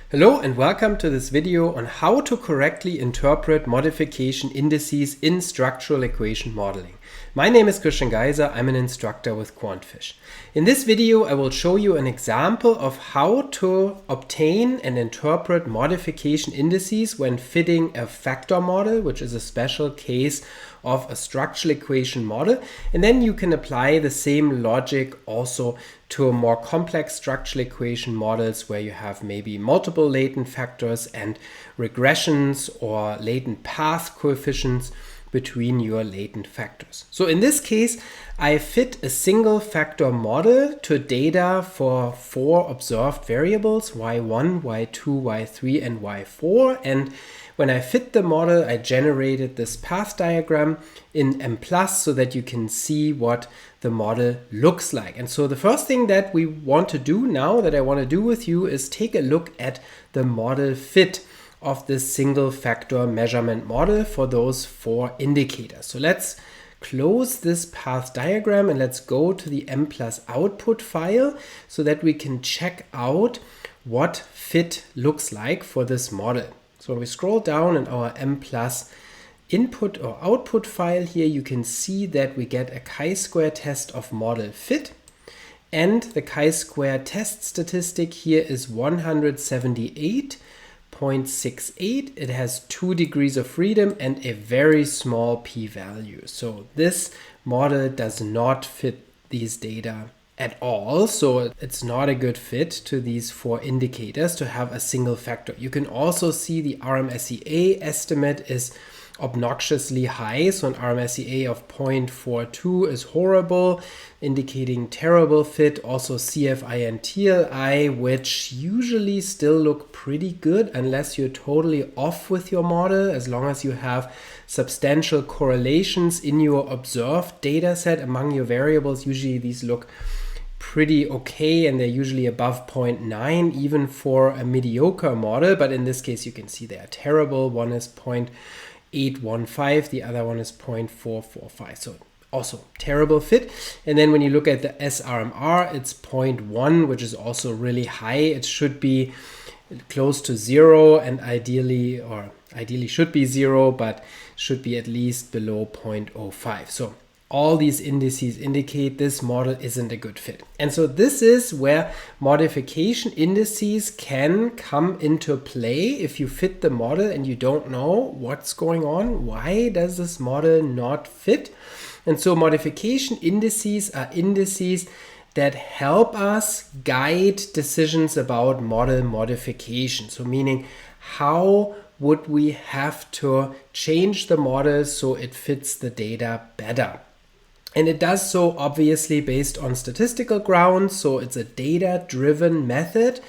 Hello and welcome to this video on how to correctly interpret modification indices in structural equation modeling. My name is Geiser, I'm an instructor with QuantFish. In this video I will show you an example of how to obtain and interpret modification indices when fitting a factor model, which is a special case of a structural equation model, and then you can apply the same logic also to more complex structural equation models where you have maybe multiple latent factors and regressions or latent path coefficients between your latent factors. So in this case, I fit a single factor model to data for 4 observed variables, y1, y2, y3, and y4. And when I fit the model, I generated this path diagram in Mplus so that you can see what the model looks like. And so the first thing that we want to do now, that I want to do with you, is take a look at the model fit of this single factor measurement model for those 4 indicators. So let's close this path diagram and let's go to the Mplus output file so that we can check out what fit looks like for this model. So when we scroll down in our Mplus input or output file here, you can see that we get a chi-square test of model fit. And the chi-square test statistic here is 178.68. It has 2 degrees of freedom and a very small p-value. So this model does not fit these data at all. So it's not a good fit to these 4 indicators to have a single factor. You can also see the RMSEA estimate is obnoxiously high. So an RMSEA of 0.42 is horrible, indicating terrible fit. Also CFI and TLI, which usually still look pretty good unless you're totally off with your model. As long as you have substantial correlations in your observed data set among your variables, usually these look pretty okay, and they're usually above 0.9 even for a mediocre model. But in this case, you can see they are terrible. One is 0.815, the other one is 0.445. So also terrible fit. And then when you look at the SRMR, it's 0.1, which is also really high. It should be close to 0 and ideally should be 0, but should be at least below 0.05. So all these indices indicate this model isn't a good fit. And so this is where modification indices can come into play if you fit the model and you don't know what's going on. Why does this model not fit? And so modification indices are indices that help us guide decisions about model modification. So meaning, how would we have to change the model so it fits the data better? And it does so obviously based on statistical grounds. So it's a data-driven method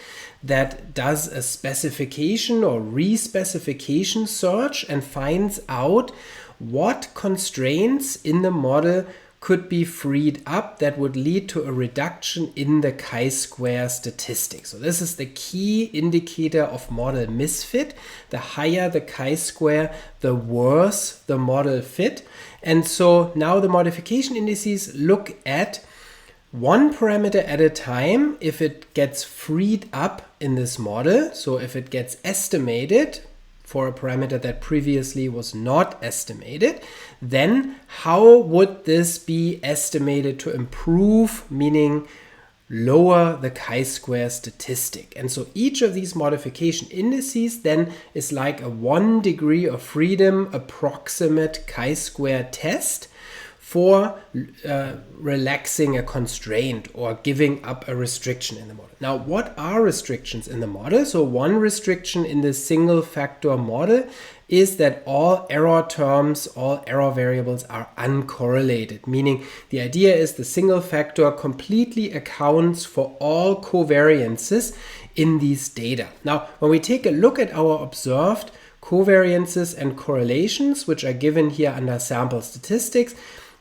that does a specification or re-specification search and finds out what constraints in the model could be freed up that would lead to a reduction in the chi-square statistic. So this is the key indicator of model misfit. The higher the chi-square, the worse the model fit. And so now the modification indices look at one parameter at a time. If it gets freed up in this model, so if it gets estimated for a parameter that previously was not estimated, then how would this be estimated to improve, meaning lower the chi-square statistic? And so each of these modification indices then is like a 1 degree of freedom approximate chi-square test for relaxing a constraint or giving up a restriction in the model. Now, what are restrictions in the model? So one restriction in the single factor model is that all error terms, all error variables are uncorrelated, meaning the idea is the single factor completely accounts for all covariances in these data. Now, when we take a look at our observed covariances and correlations, which are given here under sample statistics,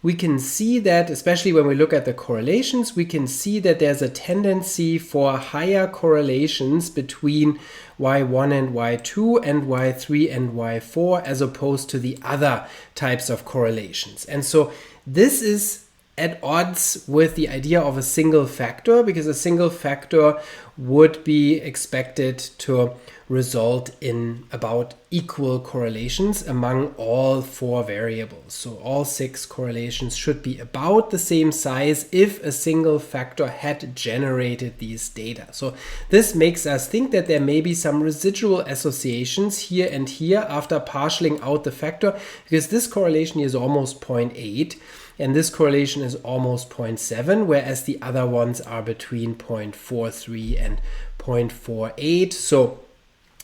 we can see that, especially when we look at the correlations, we can see that there's a tendency for higher correlations between y1 and y2 and y3 and y4 as opposed to the other types of correlations. And so this is at odds with the idea of a single factor, because a single factor would be expected to result in about equal correlations among all 4 variables. So all 6 correlations should be about the same size if a single factor had generated these data. So this makes us think that there may be some residual associations here and here after partialing out the factor, because this correlation is almost 0.8 and this correlation is almost 0.7, whereas the other ones are between 0.43 and 0.48. So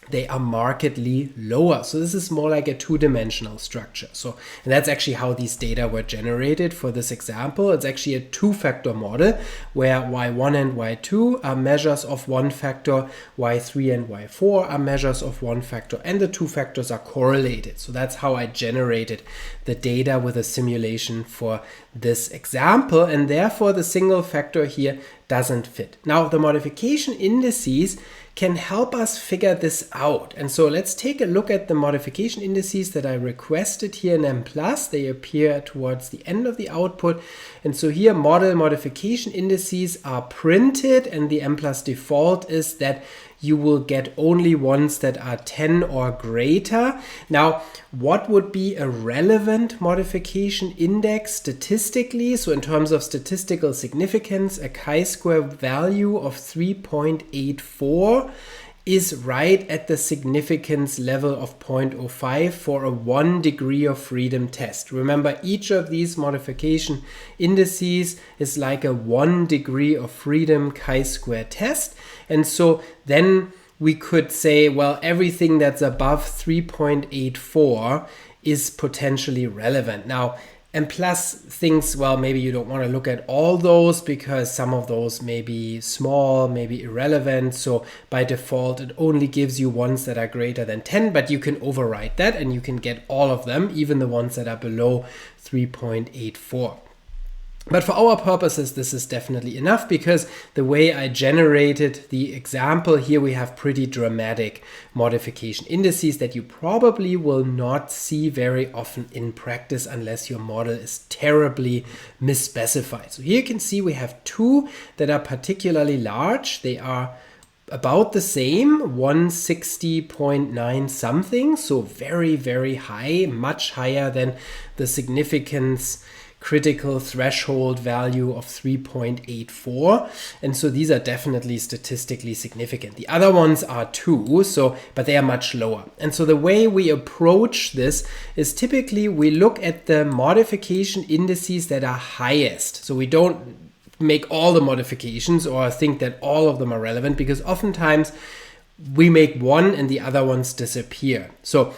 they are markedly lower. So this is more like a 2-dimensional structure. So, and that's actually how these data were generated for this example. It's actually a 2-factor model where y1 and y2 are measures of 1 factor, y3 and y4 are measures of 1 factor, and the 2 factors are correlated. So that's how I generated the data with a simulation for this example, and therefore the single factor here doesn't fit. Now, the modification indices can help us figure this out. And so let's take a look at the modification indices that I requested here in Mplus. They appear towards the end of the output. And so here model modification indices are printed, and the Mplus default is that you will get only ones that are 10 or greater. Now, what would be a relevant modification index statistically? So in terms of statistical significance, a chi-square value of 3.84 is right at the significance level of 0.05 for a 1 degree of freedom test. Remember, each of these modification indices is like a 1 degree of freedom chi-square test. And so then we could say, well, everything that's above 3.84 is potentially relevant. Now, Mplus thinks, well, maybe you don't want to look at all those because some of those may be small, maybe irrelevant. So by default, it only gives you ones that are greater than 10, but you can override that and you can get all of them, even the ones that are below 3.84. But for our purposes, this is definitely enough, because the way I generated the example here, we have pretty dramatic modification indices that you probably will not see very often in practice unless your model is terribly misspecified. So here you can see we have 2 that are particularly large. They are about the same, 160.9 something, so very, very high, much higher than the significance critical threshold value of 3.84, and so these are definitely statistically significant. The other ones are too, but they are much lower. And so the way we approach this is typically we look at the modification indices that are highest. So we don't make all the modifications or think that all of them are relevant, because oftentimes we make one and the other ones disappear. So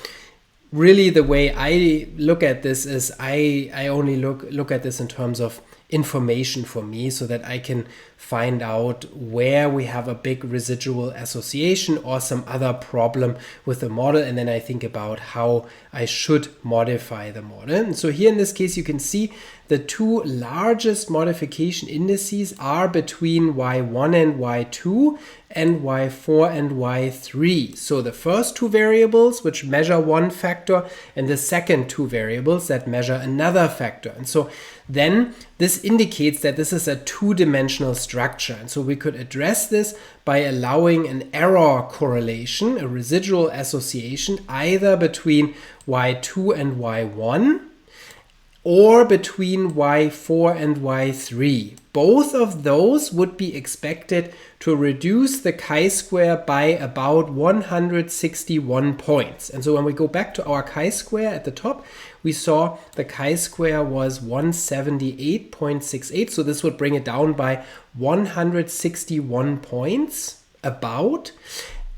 really, the way I look at this is I only look at this in terms of information for me, so that I can find out where we have a big residual association or some other problem with the model, and then I think about how I should modify the model. And so here in this case, you can see the 2 largest modification indices are between y1 and y2 and y4 and y3. So the first 2 variables which measure 1 factor, and the second 2 variables that measure another factor. And so then this indicates that this is a 2-dimensional structure. And so we could address this by allowing an error correlation, a residual association, either between y2 and y1 or between y4 and y3. Both of those would be expected to reduce the chi-square by about 161 points. And so when we go back to our chi-square at the top, we saw the chi-square was 178.68. So this would bring it down by 161 points about,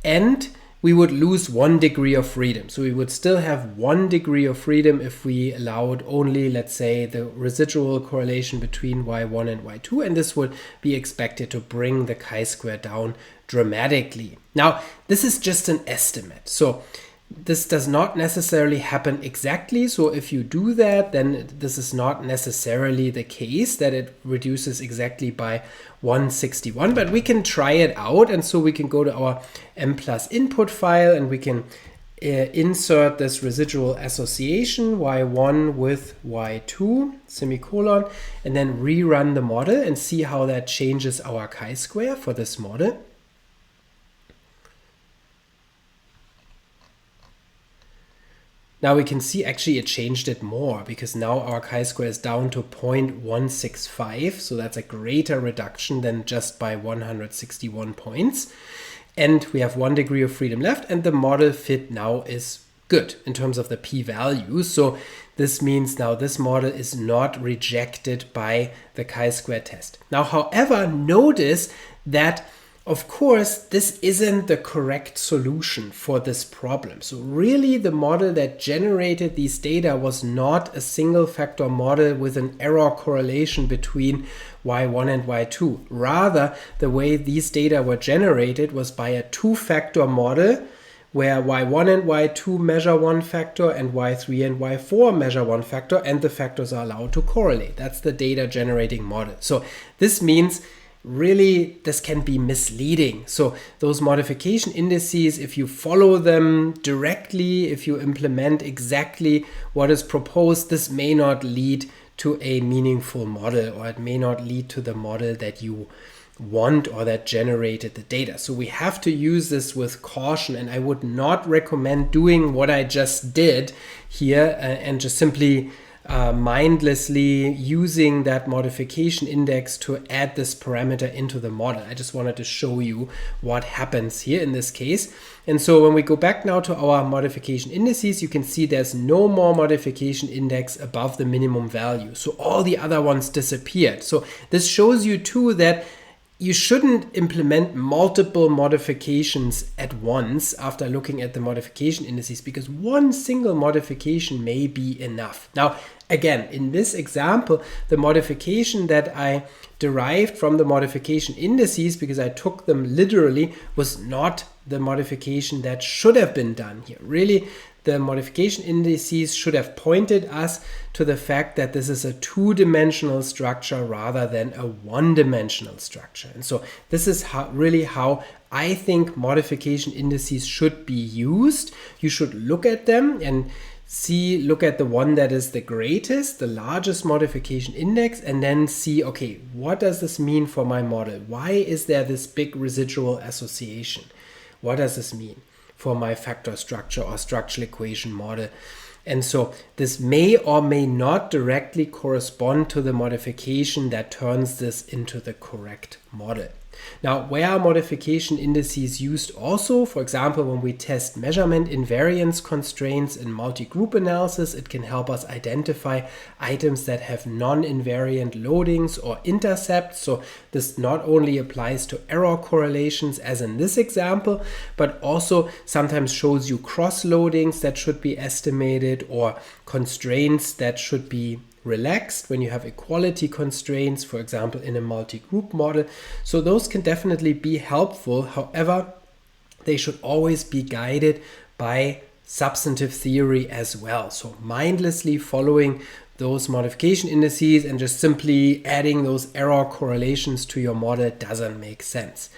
and we would lose 1 degree of freedom. So we would still have 1 degree of freedom if we allowed only, let's say, the residual correlation between y1 and y2, and this would be expected to bring the chi-square down dramatically. Now, this is just an estimate. So this does not necessarily happen exactly. So if you do that, then this is not necessarily the case that it reduces exactly by 161, but we can try it out. And so we can go to our Mplus input file and we can insert this residual association y1 with y2 semicolon, and then rerun the model and see how that changes our chi-square for this model. Now we can see actually it changed it more, because now our chi-square is down to 0.165, so that's a greater reduction than just by 161 points. And we have 1 degree of freedom left, and the model fit now is good in terms of the p-value. So this means now this model is not rejected by the chi-square test. Now, however, notice that of course, this isn't the correct solution for this problem. So really the model that generated these data was not a single factor model with an error correlation between y1 and y2. Rather, the way these data were generated was by a two-factor model where y1 and y2 measure one factor and y3 and y4 measure one factor, and the factors are allowed to correlate. That's the data generating model. So this means really this can be misleading. So those modification indices, if you follow them directly, if you implement exactly what is proposed, this may not lead to a meaningful model, or it may not lead to the model that you want or that generated the data. So we have to use this with caution, and I would not recommend doing what I just did here and just simply mindlessly using that modification index to add this parameter into the model. I just wanted to show you what happens here in this case. And so when we go back now to our modification indices, you can see there's no more modification index above the minimum value. So all the other ones disappeared. So this shows you too that you shouldn't implement multiple modifications at once after looking at the modification indices, because one single modification may be enough. Now, again, in this example, the modification that I derived from the modification indices, because I took them literally, was not the modification that should have been done here. Really, the modification indices should have pointed us to the fact that this is a two-dimensional structure rather than a one-dimensional structure. And so this is really how I think modification indices should be used. You should look at them and look at the one that is the greatest, the largest modification index, and then see, okay, what does this mean for my model? Why is there this big residual association? What does this mean for my factor structure or structural equation model? And so this may or may not directly correspond to the modification that turns this into the correct model. Now, where are modification indices used also? For example, when we test measurement invariance constraints in multi-group analysis, it can help us identify items that have non-invariant loadings or intercepts. So this not only applies to error correlations as in this example, but also sometimes shows you cross-loadings that should be estimated or constraints that should be relaxed when you have equality constraints, for example, in a multi-group model. So those can definitely be helpful. However, they should always be guided by substantive theory as well. So mindlessly following those modification indices and just simply adding those error correlations to your model doesn't make sense.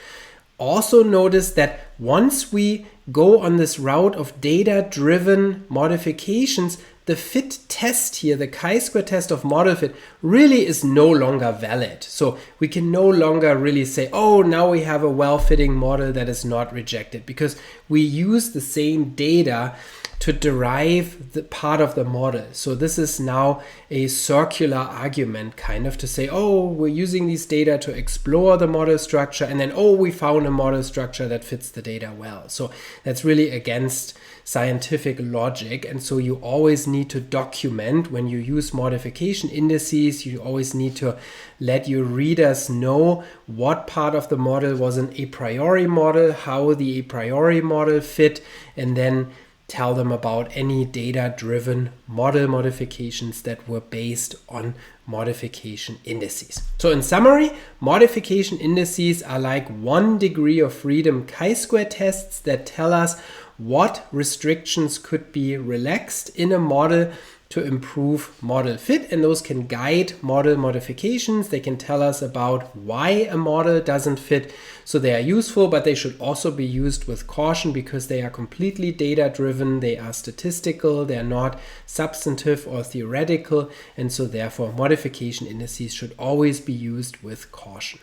Also notice that once we go on this route of data-driven modifications, the fit test here, the chi-square test of model fit, really is no longer valid. So we can no longer really say, oh, now we have a well-fitting model that is not rejected, because we use the same data to derive the part of the model. So this is now a circular argument, kind of to say, oh, we're using these data to explore the model structure, and then, oh, we found a model structure that fits the data well. So that's really against scientific logic. And so you always need to document when you use modification indices. You always need to let your readers know what part of the model was an a priori model, how the a priori model fit, and then tell them about any data-driven model modifications that were based on modification indices. So in summary, modification indices are like 1 degree of freedom chi-square tests that tell us what restrictions could be relaxed in a model to improve model fit, and those can guide model modifications. They can tell us about why a model doesn't fit. So they are useful, but they should also be used with caution because they are completely data driven, they are statistical, they are not substantive or theoretical, and so therefore modification indices should always be used with caution.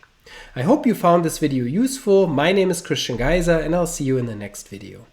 I hope you found this video useful. My name is Christian Geiser, and I'll see you in the next video.